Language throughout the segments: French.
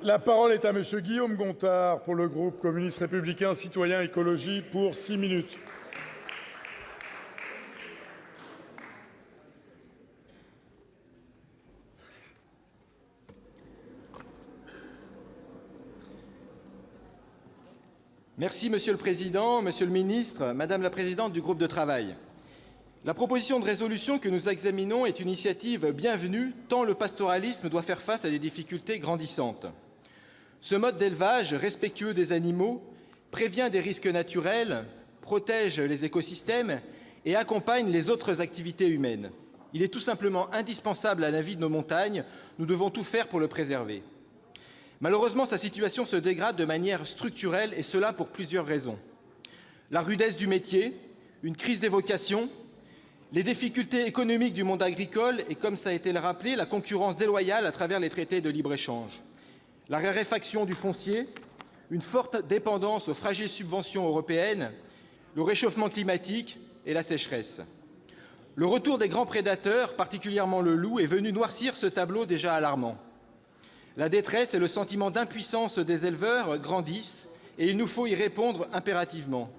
La parole est à Monsieur Guillaume Gontard pour le groupe communiste républicain citoyen écologie pour 6 minutes. Merci Monsieur le Président, Monsieur le Ministre, Madame la Présidente du groupe de travail. La proposition de résolution que nous examinons est une initiative bienvenue tant le pastoralisme doit faire face à des difficultés grandissantes. Ce mode d'élevage respectueux des animaux prévient des risques naturels, protège les écosystèmes et accompagne les autres activités humaines. Il est tout simplement indispensable à la vie de nos montagnes. Nous devons tout faire pour le préserver. Malheureusement, sa situation se dégrade de manière structurelle, et cela pour plusieurs raisons. La rudesse du métier, une crise des vocations, les difficultés économiques du monde agricole et, comme ça a été rappelé, la concurrence déloyale à travers les traités de libre-échange. La raréfaction du foncier, une forte dépendance aux fragiles subventions européennes, le réchauffement climatique et la sécheresse. Le retour des grands prédateurs, particulièrement le loup, est venu noircir ce tableau déjà alarmant. La détresse et le sentiment d'impuissance des éleveurs grandissent et il nous faut y répondre impérativement.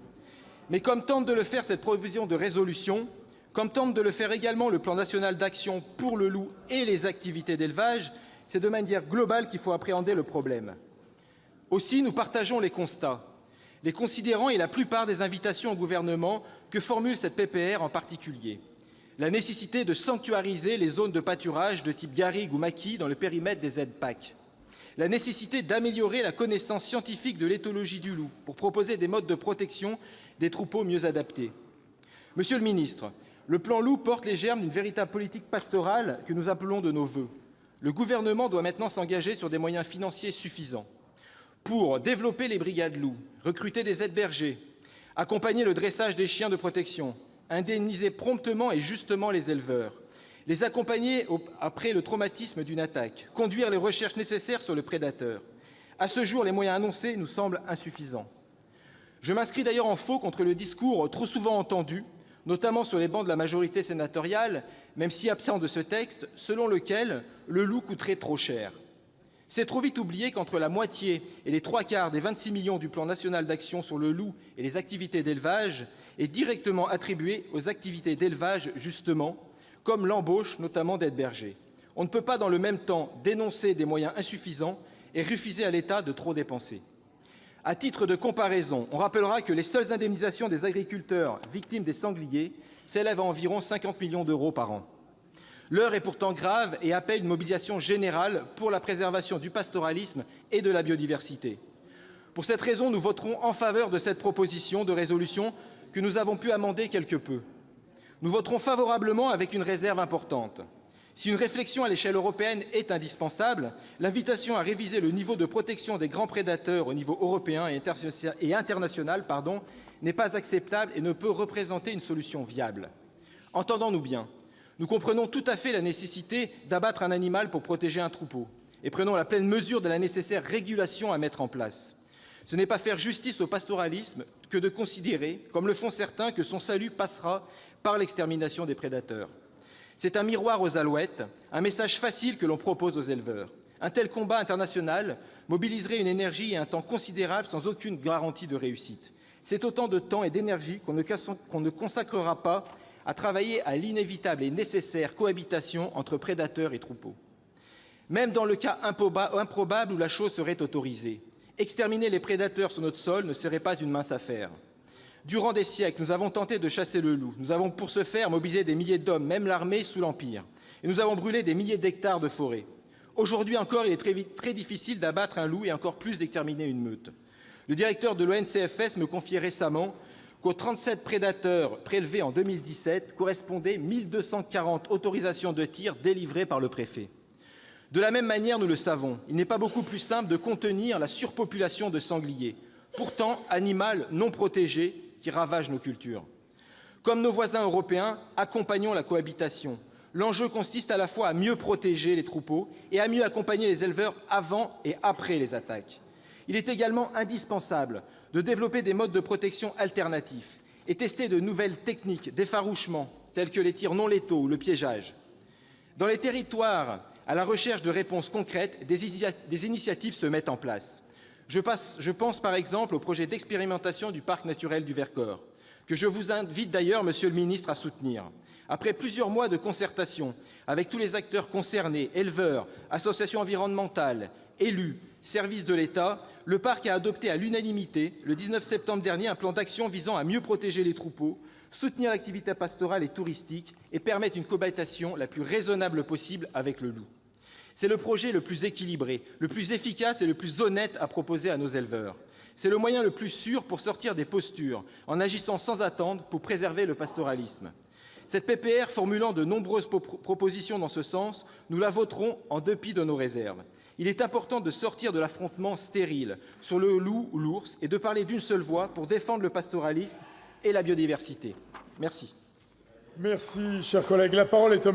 Mais comme tente de le faire cette proposition de résolution, comme tente de le faire également le plan national d'action pour le loup et les activités d'élevage, c'est de manière globale qu'il faut appréhender le problème. Aussi, nous partageons les constats, les considérants et la plupart des invitations au gouvernement que formule cette PPR en particulier. La nécessité de sanctuariser les zones de pâturage de type garrigue ou maquis dans le périmètre des aides PAC. La nécessité d'améliorer la connaissance scientifique de l'éthologie du loup pour proposer des modes de protection des troupeaux mieux adaptés. Monsieur le ministre, le plan loup porte les germes d'une véritable politique pastorale que nous appelons de nos voeux. Le gouvernement doit maintenant s'engager sur des moyens financiers suffisants pour développer les brigades loups, recruter des aides-bergers, accompagner le dressage des chiens de protection, indemniser promptement et justement les éleveurs, les accompagner après le traumatisme d'une attaque, conduire les recherches nécessaires sur le prédateur. À ce jour, les moyens annoncés nous semblent insuffisants. Je m'inscris d'ailleurs en faux contre le discours trop souvent entendu, notamment sur les bancs de la majorité sénatoriale, même si absent de ce texte, selon lequel le loup coûterait trop cher. C'est trop vite oublier qu'entre la moitié et les 3/4 des 26 millions du plan national d'action sur le loup et les activités d'élevage est directement attribué aux activités d'élevage justement, comme l'embauche notamment d'aides-bergers. On ne peut pas dans le même temps dénoncer des moyens insuffisants et refuser à l'État de trop dépenser. À titre de comparaison, on rappellera que les seules indemnisations des agriculteurs victimes des sangliers s'élèvent à environ 50 millions d'euros par an. L'heure est pourtant grave et appelle une mobilisation générale pour la préservation du pastoralisme et de la biodiversité. Pour cette raison, nous voterons en faveur de cette proposition de résolution que nous avons pu amender quelque peu. Nous voterons favorablement avec une réserve importante. Si une réflexion à l'échelle européenne est indispensable, l'invitation à réviser le niveau de protection des grands prédateurs au niveau européen et international n'est pas acceptable et ne peut représenter une solution viable. Entendons-nous bien. Nous comprenons tout à fait la nécessité d'abattre un animal pour protéger un troupeau et prenons la pleine mesure de la nécessaire régulation à mettre en place. Ce n'est pas faire justice au pastoralisme que de considérer, comme le font certains, que son salut passera par l'extermination des prédateurs. C'est un miroir aux alouettes, un message facile que l'on propose aux éleveurs. Un tel combat international mobiliserait une énergie et un temps considérables sans aucune garantie de réussite. C'est autant de temps et d'énergie qu'on ne consacrera pas à travailler à l'inévitable et nécessaire cohabitation entre prédateurs et troupeaux. Même dans le cas improbable où la chose serait autorisée, exterminer les prédateurs sur notre sol ne serait pas une mince affaire. Durant des siècles, nous avons tenté de chasser le loup. Nous avons pour ce faire mobilisé des milliers d'hommes, même l'armée sous l'Empire. Et nous avons brûlé des milliers d'hectares de forêt. Aujourd'hui encore, il est très difficile d'abattre un loup et encore plus d'exterminer une meute. Le directeur de l'ONCFS me confiait récemment qu'aux 37 prédateurs prélevés en 2017 correspondaient 1240 autorisations de tir délivrées par le préfet. De la même manière, nous le savons, il n'est pas beaucoup plus simple de contenir la surpopulation de sangliers, pourtant animal non protégé qui ravage nos cultures. Comme nos voisins européens, accompagnons la cohabitation. L'enjeu consiste à la fois à mieux protéger les troupeaux et à mieux accompagner les éleveurs avant et après les attaques. Il est également indispensable de développer des modes de protection alternatifs et tester de nouvelles techniques d'effarouchement, telles que les tirs non létaux ou le piégeage. Dans les territoires À la recherche de réponses concrètes, des initiatives se mettent en place. Je pense par exemple au projet d'expérimentation du parc naturel du Vercors, que je vous invite d'ailleurs, monsieur le ministre, à soutenir. Après plusieurs mois de concertation avec tous les acteurs concernés, éleveurs, associations environnementales, élus, services de l'État, le parc a adopté à l'unanimité, le 19 septembre dernier, un plan d'action visant à mieux protéger les troupeaux, soutenir l'activité pastorale et touristique et permettre une cohabitation la plus raisonnable possible avec le loup. C'est le projet le plus équilibré, le plus efficace et le plus honnête à proposer à nos éleveurs. C'est le moyen le plus sûr pour sortir des postures, en agissant sans attendre pour préserver le pastoralisme. Cette PPR formulant de nombreuses propositions dans ce sens, nous la voterons en dépit de nos réserves. Il est important de sortir de l'affrontement stérile sur le loup ou l'ours et de parler d'une seule voix pour défendre le pastoralisme et la biodiversité. Merci. Merci, cher collègue. La parole est à